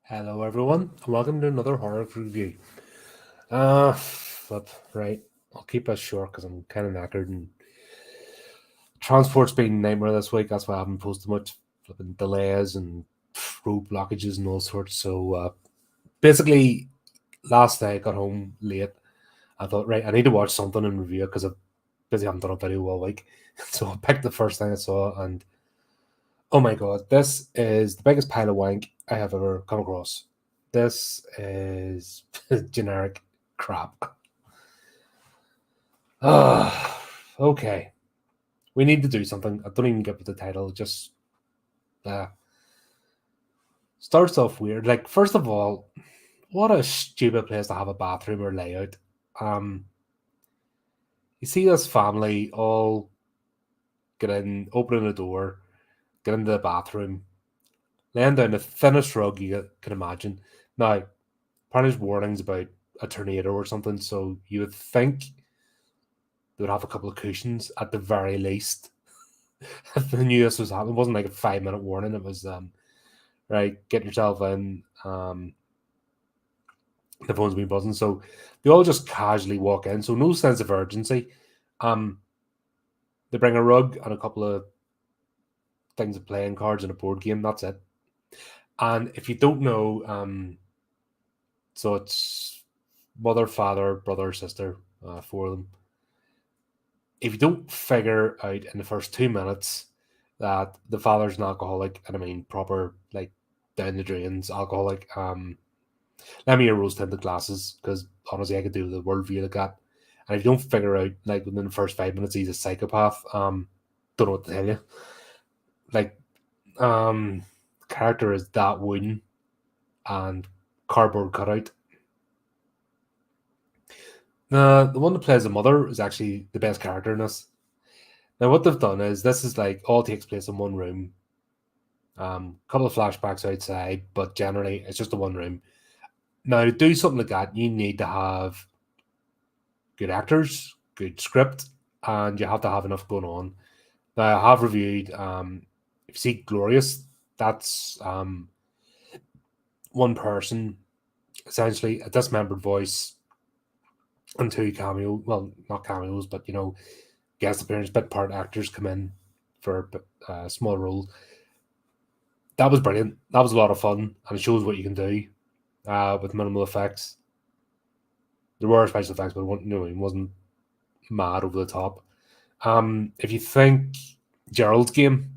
Hello, everyone, and welcome to another horror review. Right, I'll keep it short because I'm kind of knackered and transport's been a nightmare this week. That's why I haven't posted much. Flipping delays and road blockages and all sorts. So basically, last night I got home late. I thought, right, I need to watch something and review it because I've busy haven't done a video all week. So I picked the first thing I saw, and oh my god, this is the biggest pile of wank I have ever come across. This is generic crap. Okay. We need to do something. I don't even get with the title. Just starts off weird. Like, first of all, what a stupid place to have a bathroom or layout. You see this family all get in, opening a door, get into the bathroom, laying down the thinnest rug you can imagine. Now, apparently there's warnings about a tornado or something, so you would think they would have a couple of cushions at the very least. If they knew this was happening, it wasn't like a 5 minute warning. It was right, get yourself in. The phone's been buzzing, so they all just casually walk in. So no sense of urgency. They bring a rug and a couple of things of playing cards and a board game. That's it. And if you don't know, so it's mother, father, brother, sister, four of them. If you don't figure out in the first 2 minutes that the father's an alcoholic, and I mean proper, like, down the drains alcoholic, let me hear rose tinted glasses, because honestly I could do the worldview like that. And if you don't figure out, like, within the first 5 minutes he's a psychopath, don't know what to tell you. Like, character is that wooden and cardboard cutout. The one that plays the mother is actually the best character in this. Now, what they've done is this is like all takes place in one room. Couple of flashbacks outside, but generally it's just a one room. Now, to do something like that, you need to have good actors, good script, and you have to have enough going on. Now, I have reviewed, if you see Glorious, that's one person, essentially a dismembered voice, and two cameo, well, not cameos, but guest appearance, bit part actors come in for a small role. That was brilliant. That was a lot of fun, and it shows what you can do with minimal effects. There were special effects, but it wasn't mad over the top. If you think Gerald's Game,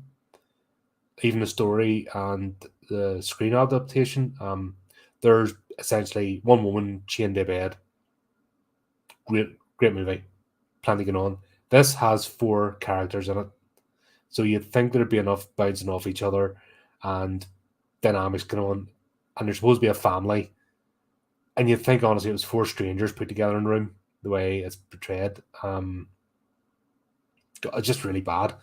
even the story and the screen adaptation, there's essentially one woman chained to bed. Great movie. Plenty going on. This has 4 characters in it, so you'd think there'd be enough bouncing off each other and dynamics going on, and there's supposed to be a family, and you'd think honestly it was 4 strangers put together in a room. The way it's portrayed, just really bad.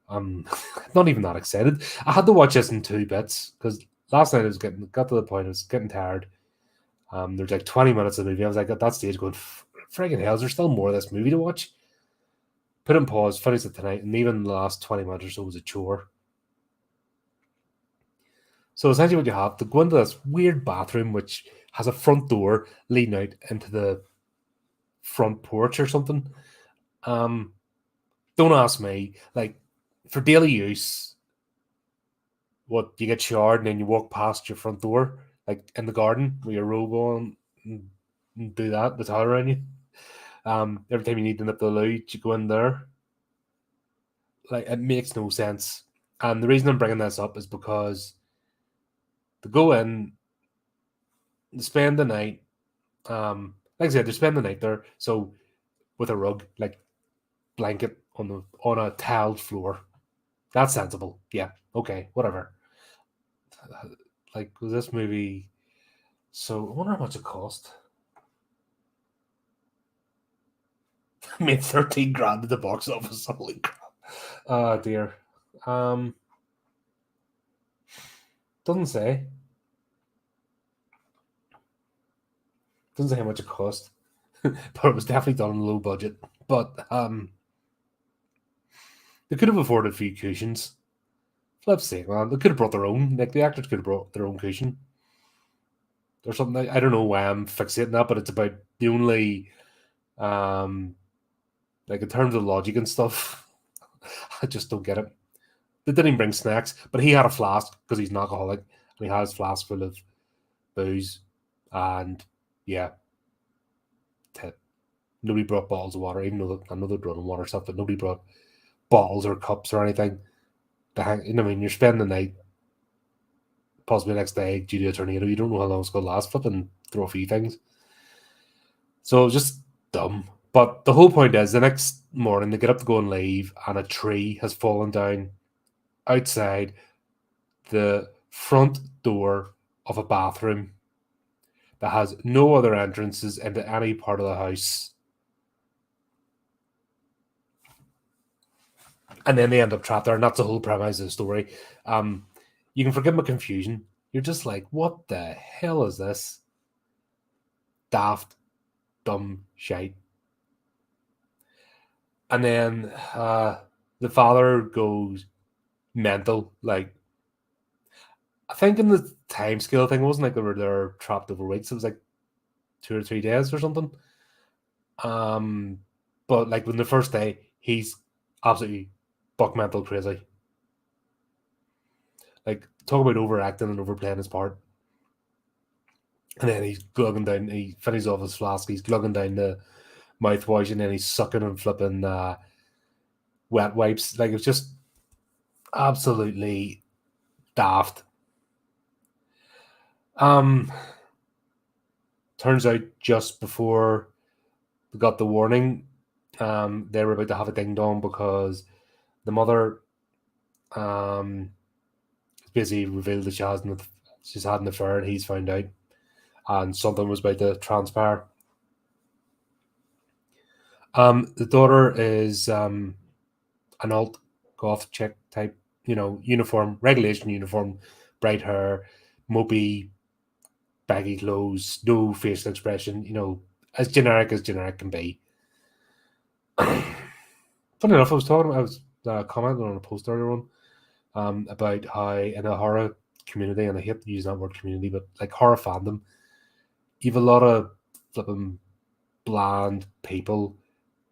I'm not even that excited. I had to watch this in 2 bits because last night I was got to the point I was getting tired. There's like 20 minutes of the movie. I was like at that stage going, friggin' hell, is there still more of this movie to watch? Put in pause, finish it tonight, and even the last 20 minutes or so was a chore. So essentially what you have, to go into this weird bathroom which has a front door leading out into the front porch or something. Don't ask me. Like, for daily use, what, you get showered and then you walk past your front door, like in the garden with your robe on, and do that, the towel around you. Every time you need to nip the loo, you go in there. Like, it makes no sense. And the reason I'm bringing this up is because to go in, to spend the night, like I said, they spend the night there. So with a rug, like blanket on a tiled floor, that's sensible. Yeah, Okay, whatever. Like, was this movie? So I wonder how much it cost. Made 13 grand at the box office. Holy crap! Oh dear. Um, doesn't say. Doesn't say how much it cost, but it was definitely done on a low budget. But they could have afforded a few cushions. Flip's sake, man, they could have brought their own. Like the actors could have brought their own cushion or something. I don't know why I'm fixating that, but it's about the only like in terms of logic and stuff. I just don't get it. They didn't even bring snacks, but he had a flask because he's an alcoholic, and he had his flask full of booze, and yeah, nobody brought bottles of water, even though I know they're running water stuff, but nobody brought bottles or cups or anything to hang. You know, I mean, you're spending the night, possibly the next day due to a tornado. You don't know how long it's going to last. Flipping throw a few things. So it was just dumb. But the whole point is, the next morning they get up to go and leave, and a tree has fallen down outside the front door of a bathroom that has no other entrances into any part of the house. And then they end up trapped there, and that's the whole premise of the story. You can forgive my confusion. You're just like, what the hell is this? Daft, dumb shite. And then the father goes mental. Like, I think in the time scale thing, it wasn't like they were there trapped over weeks. It was like 2 or 3 days or something. But like when the first day, he's absolutely buck mental crazy. Like, talk about overacting and overplaying his part. And then he's glugging down, he finishes off his flask, he's glugging down the mouthwash, and then he's sucking and flipping wet wipes. Like, it's just absolutely daft. Um, Turns out just before they got the warning, they were about to have a ding dong because the mother basically revealed that she's had an affair, and he's found out, and something was about to transpire. The daughter is an alt goth chick type, uniform, regulation uniform, bright hair, mopey, baggy clothes, no facial expression, as generic can be. Funny enough, I was commenting on a post earlier on about how in a horror community, and I hate to use that word community, but like horror fandom, you have a lot of flipping bland people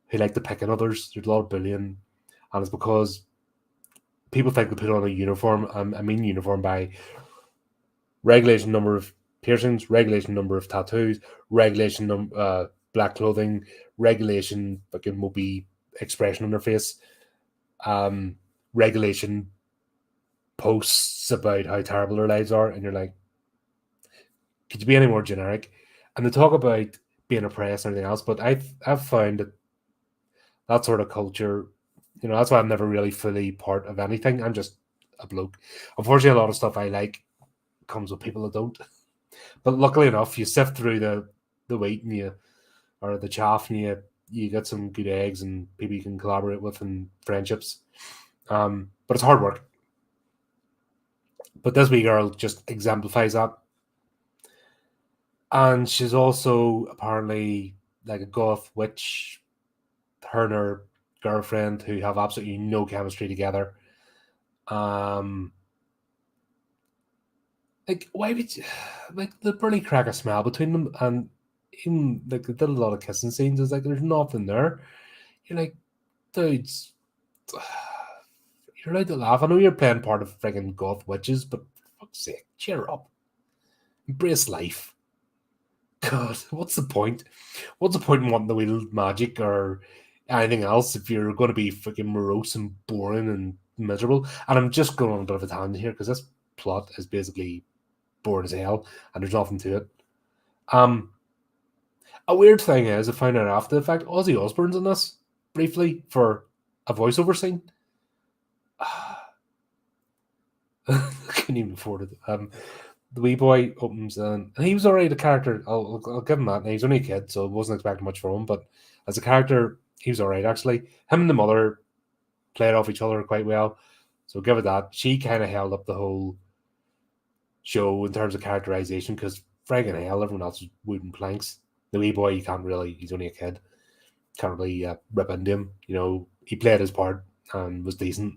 who like to pick on others. There's a lot of bullying, and it's because people think they put on a uniform. I mean uniform by regulation number of piercings, regulation number of tattoos, regulation black clothing, regulation fucking mopey expression on their face, regulation posts about how terrible their lives are, and you're like, could you be any more generic? And they talk about being oppressed and everything else, but I've found that sort of culture, that's why I'm never really fully part of anything. I'm just a bloke. Unfortunately, a lot of stuff I like comes with people that don't. But luckily enough, you sift through the wheat or the chaff, and you get some good eggs and people you can collaborate with and friendships. But it's hard work. But this wee girl just exemplifies that. And she's also apparently like a goth witch. Her and her girlfriend who have absolutely no chemistry together. Like, why would you, like, they barely crack a smile between them, and even like they did a lot of kissing scenes. It's like there's nothing there. You're like, dudes, you're allowed to laugh. I know you're playing part of friggin' goth witches, but for fuck's sake, cheer up, embrace life. God, what's the point? What's the point in wanting the wheel magic or anything else if you're going to be freaking morose and boring and miserable? And I'm just going on a bit of a tangent here because this plot is basically boring as hell and there's nothing to it. A weird thing is, I found out after the fact, Ozzy Osbourne's in this briefly for a voiceover scene. Couldn't even afford it. The wee boy opens and he was already the character. I'll give him that. And he's only a kid, so I wasn't expecting much from him. But as a character, he was alright actually. Him and the mother played off each other quite well, so give it that. She kind of held up the whole show in terms of characterization because friggin' hell, everyone else was wooden planks. The wee boy, you can't really. He's only a kid. Can't really rip into him. He played his part and was decent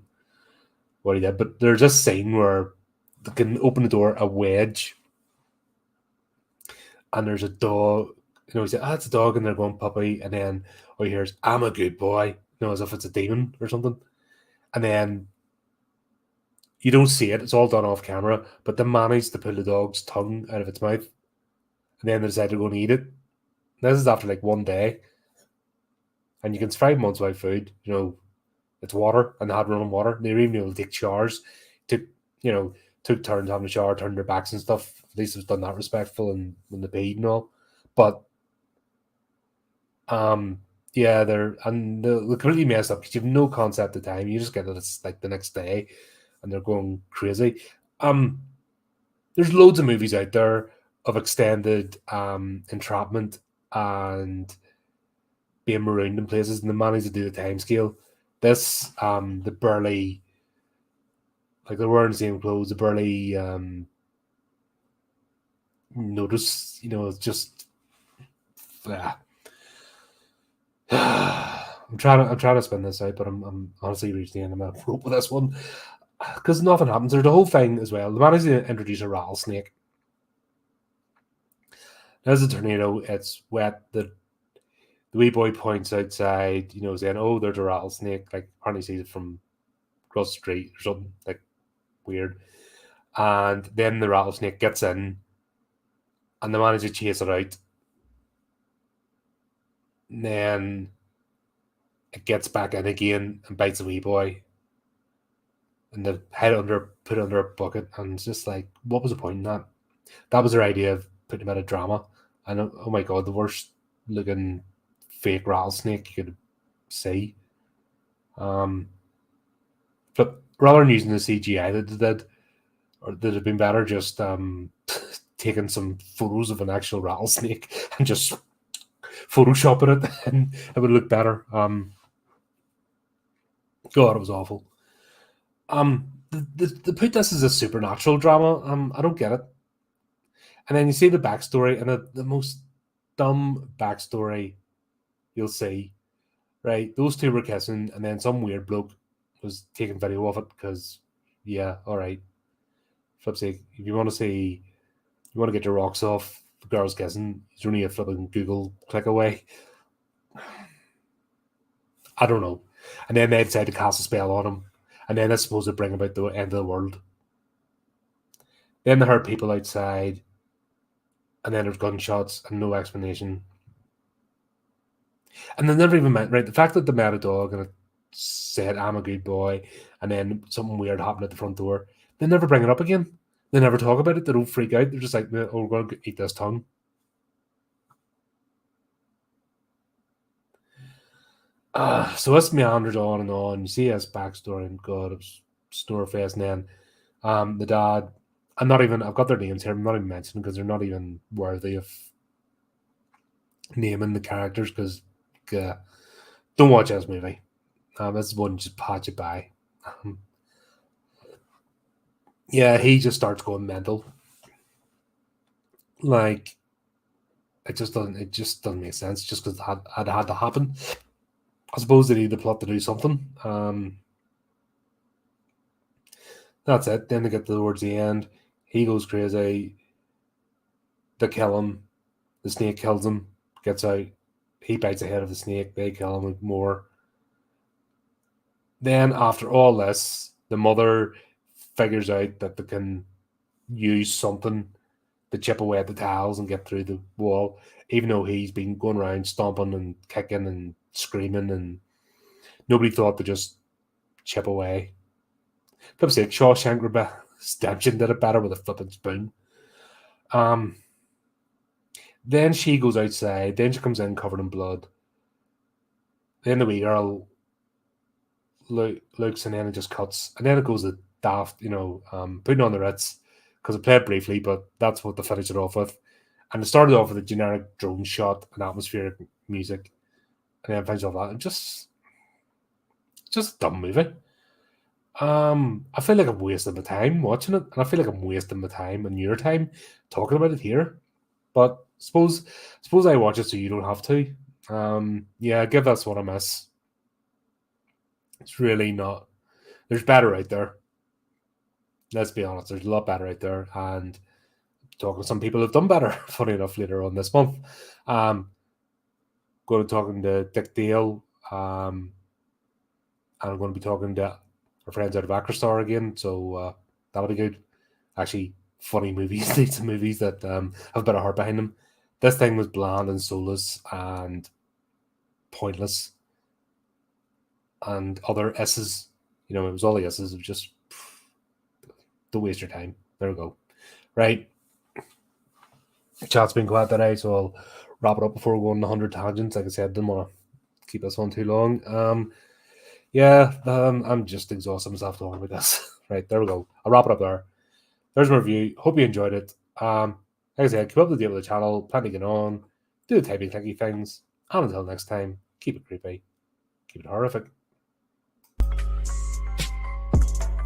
what he did. But there's this scene where they can open the door a wedge, and there's a dog. He said, it's a dog, and they're going puppy, and then all you hear is, I'm a good boy, as if it's a demon or something. And then you don't see it, it's all done off camera, but they managed to pull the dog's tongue out of its mouth, and then they decide to go and eat it. This is after like one day, and you can survive months without food. It's water, and they had running water. And they were even able to take showers, took took turns having a shower, turned their backs and stuff. At least it was done that respectful and when they paid and all. But yeah, they're completely messed up because you have no concept of time. You just get it it's like the next day, and they're going crazy. There's loads of movies out there of extended entrapment and being marooned in places, and they manage to do the time scale. This the burly, like they're wearing the same clothes, the burly notice, it's just I'm trying to spin this out, but I'm honestly reaching the end of my rope with this one because nothing happens. There's the whole thing as well. They managed to introduce a rattlesnake. There's a tornado. It's wet. The wee boy points outside, saying, "Oh, there's a rattlesnake." Like apparently sees it from across the street or something like weird. And then the rattlesnake gets in, and they manage to chase it out. And then it gets back in again and bites the wee boy. And they put it under a bucket, and it's just like, what was the point in that? That was their idea of putting a bit of drama. And oh my god, the worst looking fake rattlesnake you could see. But rather than using the CGI that they did, or that have been better just taking some photos of an actual rattlesnake and just photoshopping it, and it would look better. God, it was awful. They put this as a supernatural drama. I don't get it. And then you see the backstory, and the most dumb backstory you'll see. Right, those two were kissing, and then some weird bloke was taking video of it because, yeah, all right. Flip sake, if you want to get your rocks off, the girls kissing, it's only a flipping Google click away. I don't know. And then they decide to cast a spell on him, and then it's supposed to bring about the end of the world. Then they heard people outside, and then there's gunshots and no explanation. And they never even met, right? The fact that they met a dog and it said, I'm a good boy, and then something weird happened at the front door, they never bring it up again. They never talk about it. They don't freak out. They're just like, oh, we're going to eat this tongue. So this meanders on and on. You see his backstory, and God, it was Snorefest. And then the dad, I've got their names here. I'm not even mentioning because they're not even worthy of naming the characters because don't watch this movie. This one just patch it by. Yeah, he just starts going mental. Like it just doesn't make sense just because it had to happen. I suppose they need the plot to do something. That's it. Then they get towards the end. He goes crazy. They kill him. The snake kills him. Gets out. He bites the head of the snake. They kill him with more. Then after all this, the mother figures out that they can use something to chip away at the tiles and get through the wall, even though he's been going around stomping and kicking and screaming, and nobody thought to just chip away. Flip sake, Shawshank Redemption did it better with a flipping spoon. Then she goes outside. Then she comes in covered in blood. Then the wee girl looks, and then it just cuts. And then it goes to daft, putting on the Ritz because it played briefly, but that's what they finished it off with. And it started off with a generic drone shot and atmospheric music, and then finished off that. And just a dumb movie. I feel like I'm wasting my time watching it, and I feel like I'm wasting my time and your time talking about it here. But suppose I watch it so you don't have to. Yeah, give That's What I Miss. It's really not. There's better out there. Let's be honest. There's a lot better out there, and talking to some people who've done better. Funny enough, later on this month, going to talking to Dick Dale, and I'm going to be talking to our friends out of Acrostar again. So that'll be good. Actually, funny movies. These movies that have a bit of heart behind them. This thing was bland and soulless and pointless, and other S's. It was all the S's. It was just don't waste your time. There we go. Right. Chat's been quiet today, so I'll wrap it up before we go on 100 tangents. Like I said, didn't want to keep this on too long. I'm just exhausting myself talking about this. Right, there we go. I'll wrap it up there. There's my review. Hope you enjoyed it. Like I said, keep up to date with the channel, plenty going on, do the typing clicky things, and until next time, keep it creepy, keep it horrific.